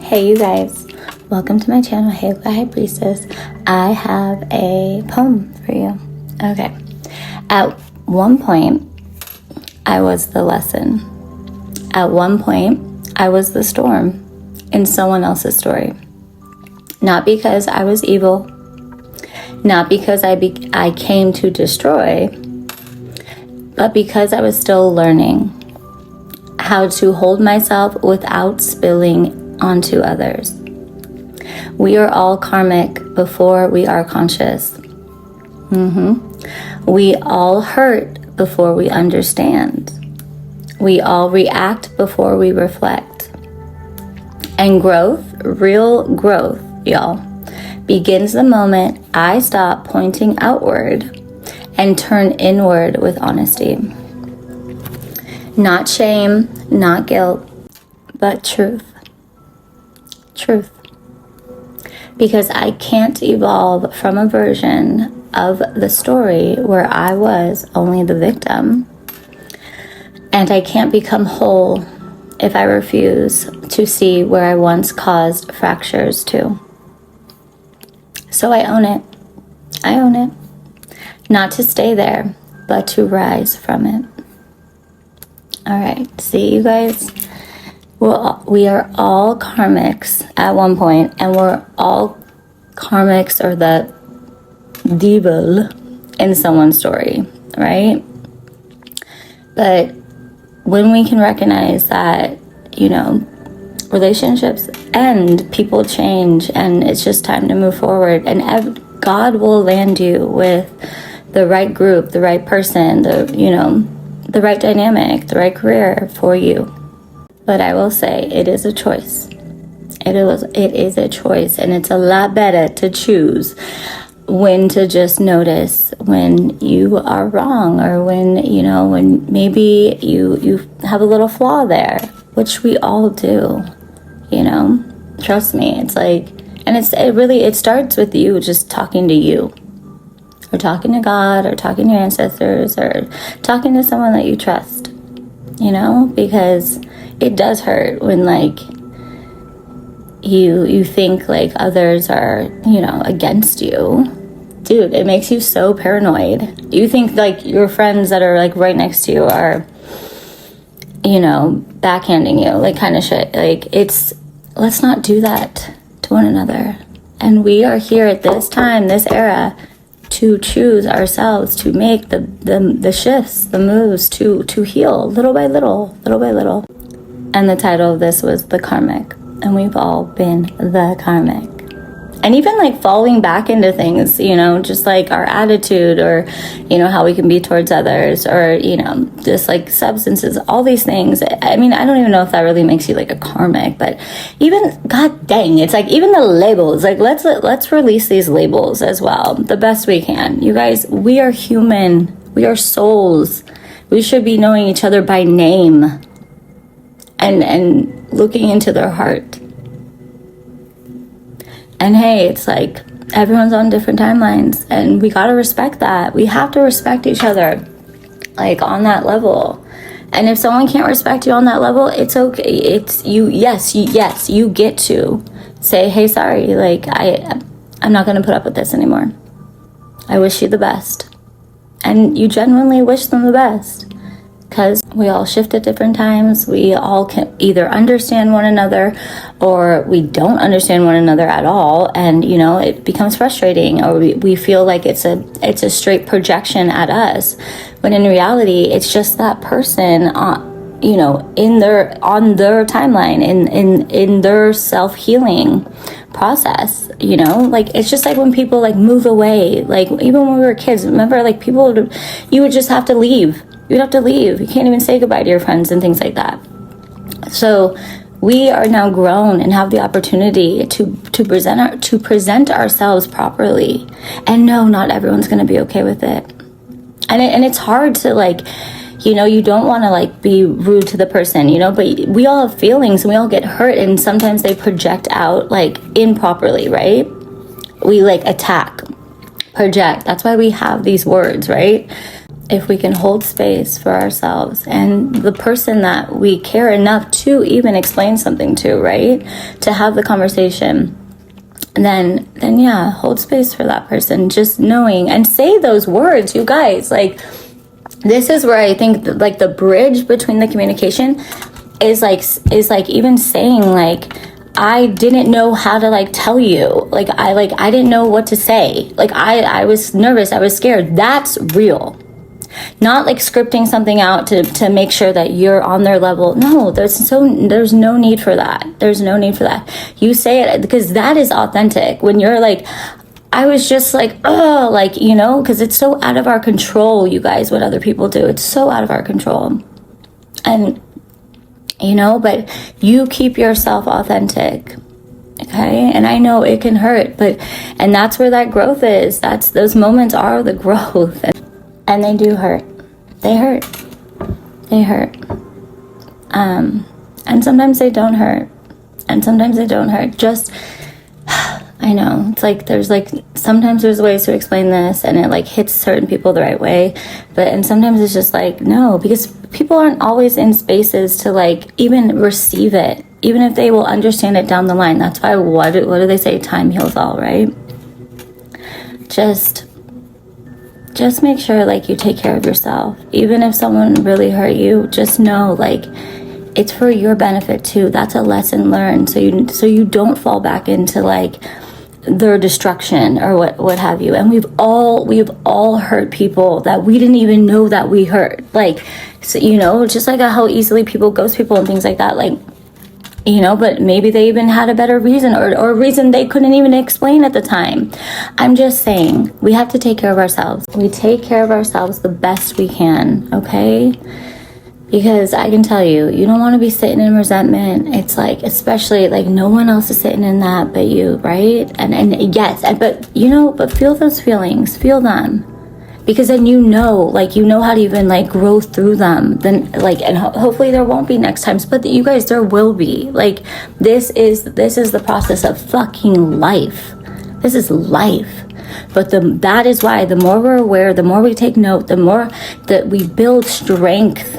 Hey you guys, welcome to my channel, Hayoka High Priestess. I have a poem for you. Okay. At one point, I was the lesson. At one point, I was the storm in someone else's story. Not because I was evil, not because I came to destroy, but because I was still learning how to hold myself without spilling onto others. We are all karmic before we are conscious. We all hurt before we understand. We all react before we reflect. And growth, real growth, y'all, begins the moment I stop pointing outward and turn inward with honesty. Not shame, not guilt, but truth. Truth. Because I can't evolve from a version of the story where I was only the victim. And I can't become whole if I refuse to see where I once caused fractures too. So I own it. I own it. Not to stay there, but to rise from it. All right, see you guys? We are all karmics at one point, and we're all karmics or the devil in someone's story, right? But when we can recognize that, relationships end, people change, and it's just time to move forward, and God will land you with the right group, the right person, the right dynamic, the right career for you. But I will say, it is a choice. It is a choice, and it's a lot better to choose when to just notice when you are wrong, or when maybe you have a little flaw there, which we all do, Trust me, it's like, and it starts with you just talking to you, or talking to God, or talking to your ancestors, or talking to someone that you trust, because it does hurt when you think others are, against you. Dude, it makes you so paranoid. You think your friends that are right next to you are, backhanding you, kind of shit. Let's not do that to one another. And we are here at this time, this era, to choose ourselves, to make the shifts, the moves, to heal little by little, little by little. And the title of this was The Karmic. And we've all been the karmic. And even falling back into things, just our attitude, or, how we can be towards others, or, just substances, all these things. I mean, I don't even know if that really makes you a karmic, but even, god dang, it's even the labels, let's release these labels as well, the best we can. You guys, we are human. We are souls. We should be knowing each other by name. And looking into their heart. And hey, it's everyone's on different timelines, and we gotta respect that. We have to respect each other, on that level. And if someone can't respect you on that level, it's okay. It's you. Yes, you get to say, hey, sorry. I'm not gonna put up with this anymore. I wish you the best, and you genuinely wish them the best. Because we all shift at different times. We all can either understand one another, or we don't understand one another at all. And, it becomes frustrating, or we feel like it's a straight projection at us. When in reality, it's just that person, on their timeline, in their self-healing process, it's just when people move away, even when we were kids, remember, you would just have to leave. You'd have to leave. You can't even say goodbye to your friends and things like that. So we are now grown and have the opportunity to present ourselves properly. And no, not everyone's going to be okay with it. And it's hard to you don't want to be rude to the person, but we all have feelings, and we all get hurt, and sometimes they project out improperly, right? We attack, project. That's why we have these words, right? if we can hold space for ourselves and the person that we care enough to even explain something to, right? To have the conversation, then yeah, hold space for that person. Just knowing and say those words, you guys. Like, this is where I think that, like, the bridge between the communication is like even saying, like, I didn't know how to, like, tell you. Like, I didn't know what to say. Like, I was nervous. I was scared. That's real. Not like scripting something out to make sure that you're on their level. No, there's no need for that. There's no need for that. You say it because that is authentic. When you're like, I was just like, oh, like, you know, because it's so out of our control, you guys, what other people do. It's so out of our control. And, you know, but you keep yourself authentic. Okay. And I know it can hurt, and that's where that growth is. Those moments are the growth. And they do hurt. They hurt. They hurt. And sometimes they don't hurt. And sometimes they don't hurt. Just, I know. It's like, sometimes there's ways to explain this and it like hits certain people the right way. And sometimes it's just like, no, because people aren't always in spaces to like even receive it. Even if they will understand it down the line. That's why, what do they say? Time heals all, right? Just make sure, like, you take care of yourself. Even if someone really hurt you, just know, like, it's for your benefit too. That's a lesson learned. So you don't fall back into like their destruction or what have you. And we've all hurt people that we didn't even know that we hurt. Like, so, you know, just like how easily people ghost people and things like that. Like, you know, but maybe they even had a better reason or a reason they couldn't even explain at the time. I'm just saying, we have to take care of ourselves. We take care of ourselves the best we can, okay? Because I can tell you, you don't want to be sitting in resentment. It's like, especially like no one else is sitting in that but you, right? And yes, but you know, but feel those feelings, feel them. Because then you know how to even like grow through them. Then like, and hopefully there won't be next times, but you guys, there will be. Like, this is the process of fucking life. This is life. But that is why the more we're aware, the more we take note, the more that we build strength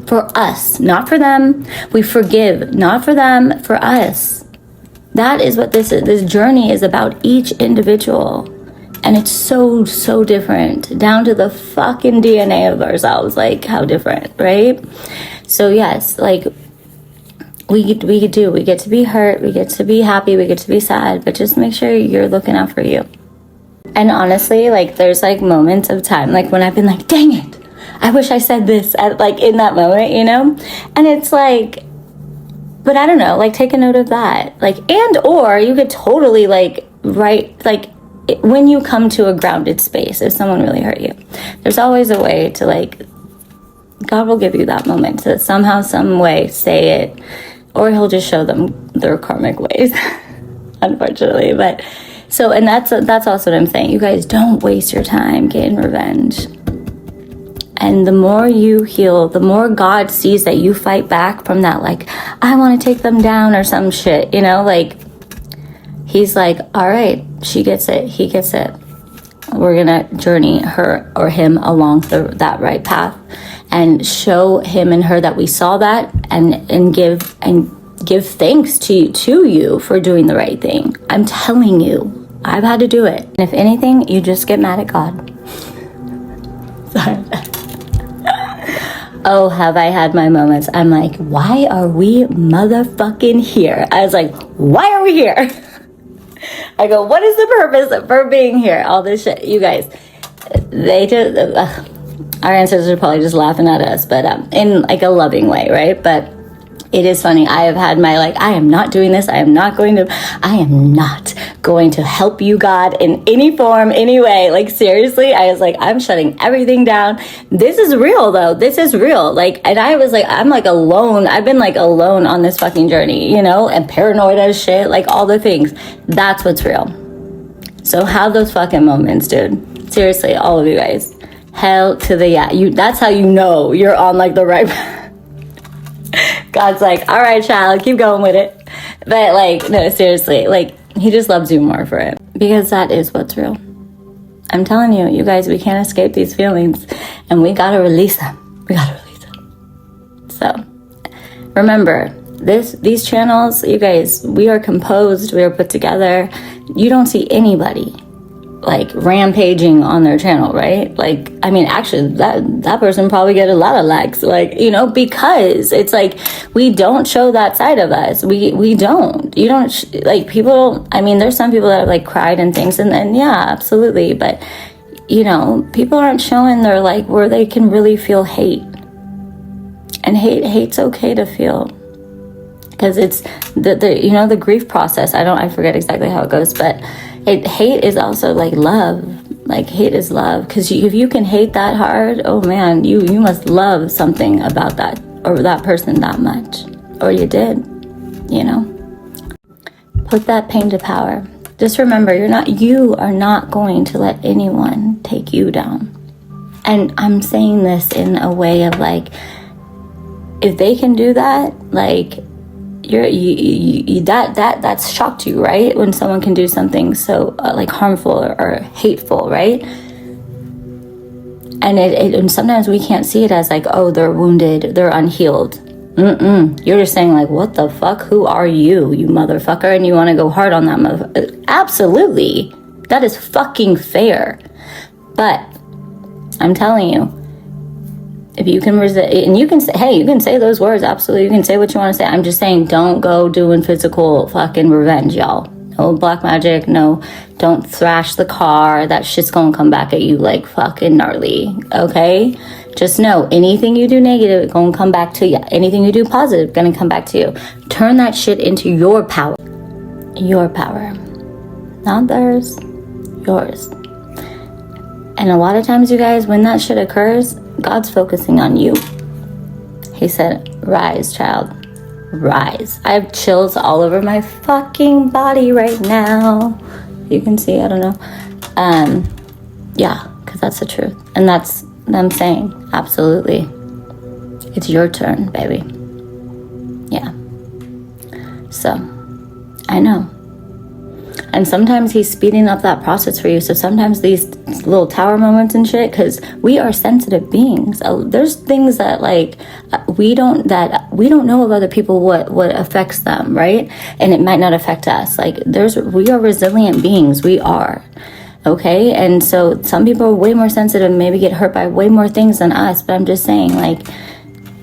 for us, not for them. We forgive, not for them, for us. That is what this is. This journey is about each individual. And it's so, so different, down to the fucking DNA of ourselves, like how different, right? So yes, like we get to be hurt, we get to be happy, we get to be sad, but just make sure you're looking out for you. And honestly, like there's like moments of time, like when I've been like, dang it, I wish I said this at like in that moment, you know? And it's like, but I don't know, like take a note of that. Like, or you could totally like write, like, when you come to a grounded space, if someone really hurt you, there's always a way to like, God will give you that moment to somehow, some way say it, or he'll just show them their karmic ways, unfortunately. But so, and that's also what I'm saying. You guys, don't waste your time getting revenge. And the more you heal, the more God sees that you fight back from that, like, I want to take them down or some shit, you know, like, he's like, all right, she gets it, he gets it. We're gonna journey her or him along that right path and show him and her that we saw that and give thanks to you for doing the right thing. I'm telling you, I've had to do it. And if anything, you just get mad at God. Sorry. Oh, have I had my moments. I'm like, why are we motherfucking here? I was like, why are we here? I go, what is the purpose for being here? All this shit. You guys, they just, our ancestors are probably just laughing at us, but in like a loving way, right? But it is funny. I have had my like, I am not doing this. I am not going to help you, God, in any form, any way. Like, seriously, I was like, I'm shutting everything down. This is real, though. This is real. Like, and I was like, I'm like alone. I've been like alone on this fucking journey, you know, and paranoid as shit, like all the things. That's what's real. So have those fucking moments, dude. Seriously, all of you guys. Hell to the yeah. That's how you know you're on like the right path. God's like, all right, child, keep going with it. But like, no, seriously, like he just loves you more for it because that is what's real. I'm telling you, you guys, we can't escape these feelings, and we gotta release them. We gotta release them. So remember, these channels, you guys, we are composed, we are put together. You don't see anybody like rampaging on their channel, right? Like, I mean, actually that person probably get a lot of likes, like, you know, because it's like we don't show that side of us. We don't. You don't like people. I mean, there's some people that have like cried and things, and yeah, absolutely, but you know, people aren't showing their like where they can really feel hate. And hate's okay to feel, because it's the you know, the grief process. I forget exactly how it goes, but hate is also like love. Like, hate is love, because if you can hate that hard, oh man, you must love something about that or that person that much, or you did, you know. Put that pain to power. Just remember, you are not going to let anyone take you down. And I'm saying this in a way of like, if they can do that, like, that's shocked you, right? When someone can do something so like harmful or hateful, right? And sometimes we can't see it as like, oh, they're wounded, they're unhealed. You're just saying like, what the fuck? Who are you, you motherfucker? And you want to go hard on that motherfucker? Absolutely, that is fucking fair. But I'm telling you, if you can resist, and you can say, hey, you can say those words, absolutely, you can say what you want to say. I'm just saying, don't go doing physical fucking revenge, y'all. No black magic, no, don't thrash the car. That shit's gonna come back at you like fucking gnarly, okay? Just know, anything you do negative, it's gonna come back to you. Anything you do positive, gonna come back to you. Turn that shit into your power. Your power. Not theirs, yours. And a lot of times, you guys, when that shit occurs, God's focusing on you. He said, rise, child, rise. I have chills all over my fucking body right now. You can see, I don't know. Yeah, because that's the truth. And that's them saying, absolutely. It's your turn, baby. Yeah. So, I know. And sometimes he's speeding up that process for you. So sometimes these little tower moments and shit, because we are sensitive beings. There's things that like we don't know of other people what affects them, right? And it might not affect us. Like we are resilient beings. We are. Okay? And so some people are way more sensitive, maybe get hurt by way more things than us. But I'm just saying, like,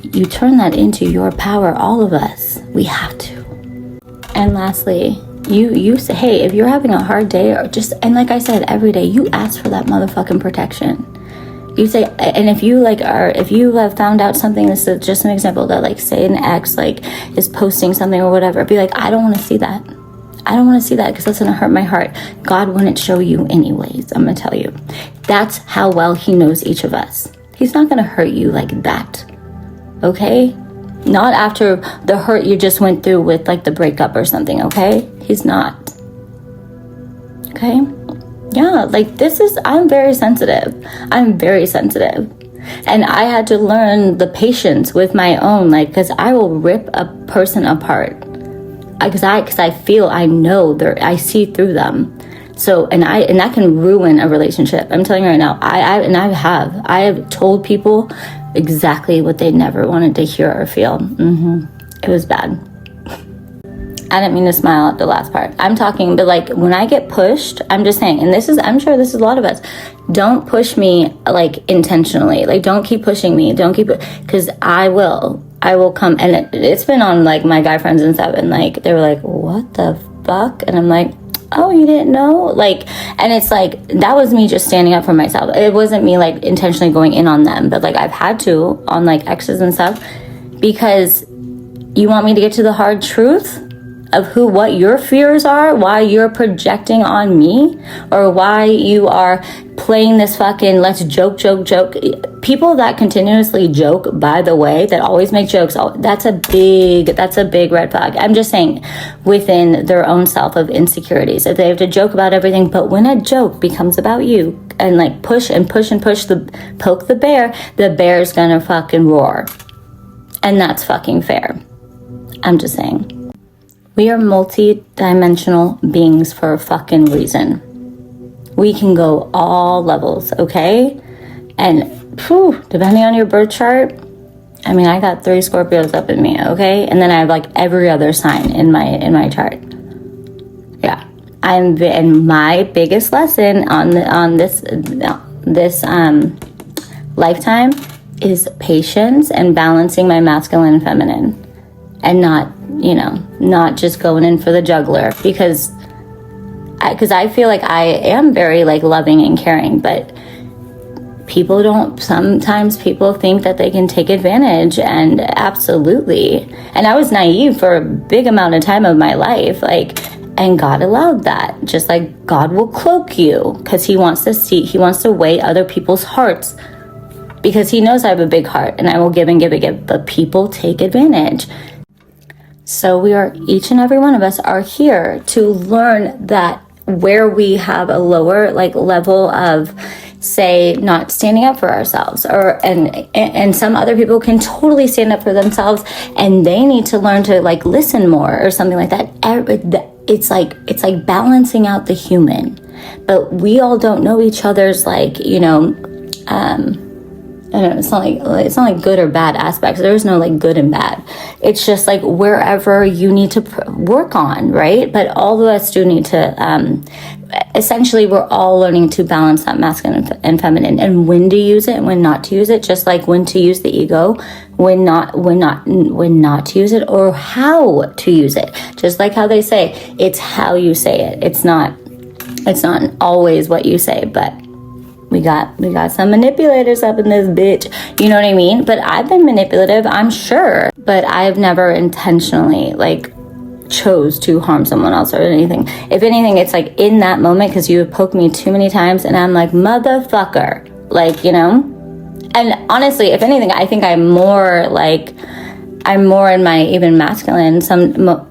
you turn that into your power, all of us. We have to. And lastly, you say, hey, if you're having a hard day, or just, and like I said, every day, you ask for that motherfucking protection. You say, and if you have found out something, this is just an example, that like, say an ex like is posting something or whatever, be like, I don't want to see that. I don't want to see that, because that's going to hurt my heart. God wouldn't show you anyways, I'm going to tell you. That's how well he knows each of us. He's not going to hurt you like that. Okay? Not after the hurt you just went through with like the breakup or something, okay? He's not. Okay? Yeah, like I'm very sensitive. I'm very sensitive. And I had to learn the patience with my own, like, because I will rip a person apart. Because I know I see through them. So, and that can ruin a relationship. I'm telling you right now, I have told people exactly what they never wanted to hear or feel. It was bad. I didn't mean to smile at the last part. I'm talking, but like when I get pushed, I'm just saying, and I'm sure this is a lot of us, don't push me like intentionally. Like, don't keep pushing me. Because I will come. And it's been on like my guy friends and stuff, and like they were like, what the fuck? And I'm like, oh, you didn't know? Like, and it's like, that was me just standing up for myself. It wasn't me like intentionally going in on them, but like I've had to on like exes and stuff, because you want me to get to the hard truth of what your fears are, why you're projecting on me, or why you are playing this fucking let's joke. People that continuously joke, by the way, that always make jokes, that's a big red flag. I'm just saying, within their own self of insecurities, if they have to joke about everything, but when a joke becomes about you and like poke the bear's gonna fucking roar. And that's fucking fair. I'm just saying. We are multi-dimensional beings for a fucking reason. We can go all levels, okay? And depending on your birth chart, I mean, I got 3 Scorpios up in me, okay? And then I have like every other sign in my chart. Yeah. And my biggest lesson on this lifetime is patience and balancing my masculine and feminine, and not just going in for the juggler, because I feel like I am very like loving and caring, but sometimes people think that they can take advantage, and absolutely. And I was naive for a big amount of time of my life, and God allowed that. Just like God will cloak you, because he wants to weigh other people's hearts, because he knows I have a big heart and I will give and give and give, but people take advantage. So each and every one of us are here to learn that where we have a lower level of, say, not standing up for ourselves, and some other people can totally stand up for themselves, and they need to learn to listen more or something like that. It's like balancing out the human, but we all don't know each other's I don't know, it's not like good or bad aspects. There's no good and bad. It's just wherever you need to work on, right? But all of us do need to, essentially we're all learning to balance that masculine and feminine, and when to use it and when not to use it, just like when to use the ego, when not to use it, or how to use it. Just like how they say, it's how you say it. It's not always what you say, but we got some manipulators up in this bitch, you know what I mean? But I've been manipulative, I'm sure, but I've never intentionally chose to harm someone else or anything. If anything, it's in that moment, because you have poked me too many times and I'm like, motherfucker, and honestly, if anything, I think I'm more in my even masculine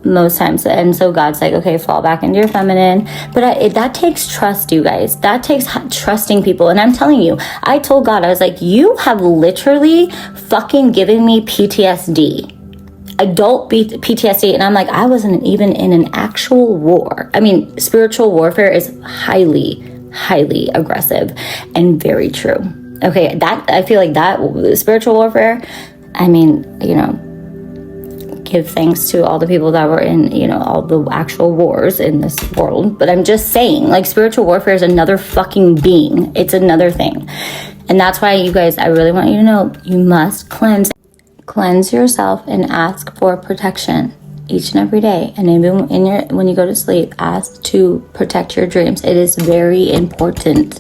most times, and so God's like, okay, fall back into your feminine. But that takes trust, you guys. That takes trusting people. And I'm telling you, I told God, I was like, you have literally fucking given me PTSD, adult PTSD, and I'm like, I wasn't even in an actual war. I mean, spiritual warfare is highly aggressive and very true. Okay, that I feel like that spiritual warfare, I mean, give thanks to all the people that were in, all the actual wars in this world. But I'm just saying, spiritual warfare is another fucking being. It's another thing. And that's why, you guys, I really want you to know, you must cleanse yourself and ask for protection each and every day. And even when you go to sleep, ask to protect your dreams. It is very important.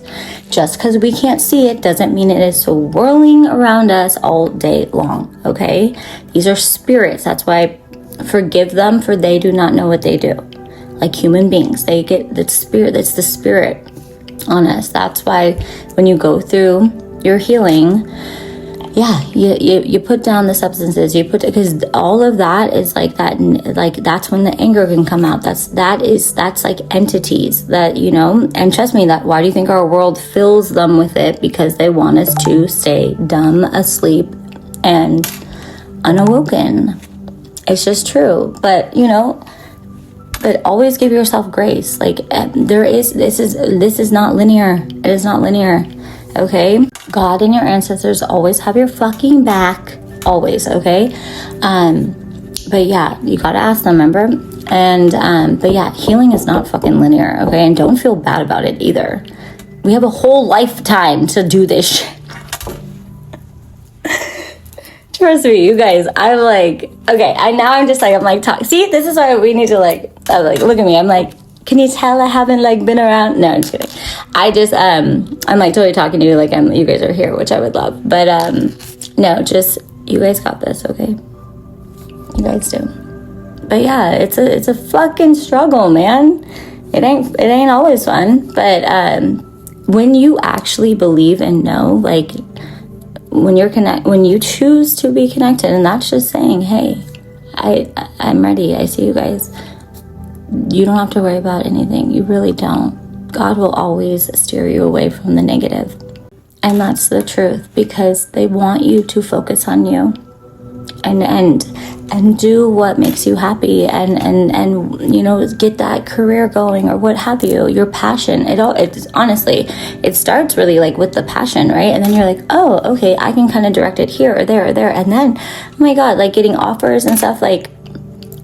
Just because we can't see it doesn't mean it is swirling around us all day long, okay? These are spirits. That's why forgive them, for they do not know what they do. Like human beings, they get the spirit. That's the spirit on us. That's why when you go through your healing, yeah, you put down the substances, because all of that is that's when the anger can come out. That's entities that, and trust me, that why do you think our world fills them with it? Because they want us to stay dumb, asleep, and unawoken. It's just true. But but always give yourself grace. This is not linear. It is not linear. Okay, God and your ancestors always have your fucking back, always. Okay, but yeah, you gotta ask them, remember? And but yeah, healing is not fucking linear. Okay, and don't feel bad about it either. We have a whole lifetime to do this shit. Trust me, you guys. I'm okay. I'm just talk. See, this is why we need to look at me. I'm can you tell I haven't been around? No, I'm just kidding. I'm totally talking to you you guys are here, which I would love. But no, just you guys got this, okay? You guys do. But yeah, it's a fucking struggle, man. It ain't always fun. But when you actually believe and know, when you choose to be connected, and that's just saying, hey, I'm ready. I see you guys. You don't have to worry about anything. You really don't. God will always steer you away from the negative. And that's the truth, because they want you to focus on you. and do what makes you happy, and you know, get that career going or what have you, your passion. It's honestly, it starts really like with the passion, right? And then you're like, oh, okay, I can kind of direct it here or there or there, and then, oh my god, like getting offers and stuff, like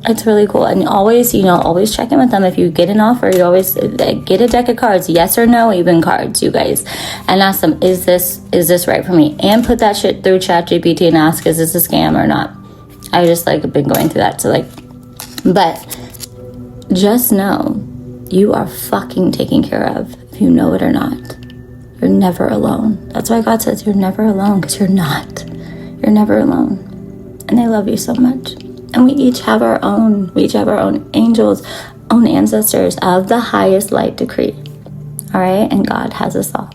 it's really cool. And always, you know, always check in with them. If you get an offer, you always get a deck of cards, yes or no, even cards, you guys, and ask them, is this right for me? And put that shit through ChatGPT and ask, is this a scam or not? I just like been going through that. So like, but just know you are fucking taken care of, if you know it or not. You're never alone. That's why God says you're never alone, because you're not. You're never alone. And they love you so much. And we each have our own angels, own ancestors of the highest light decree. All right? And God has us all.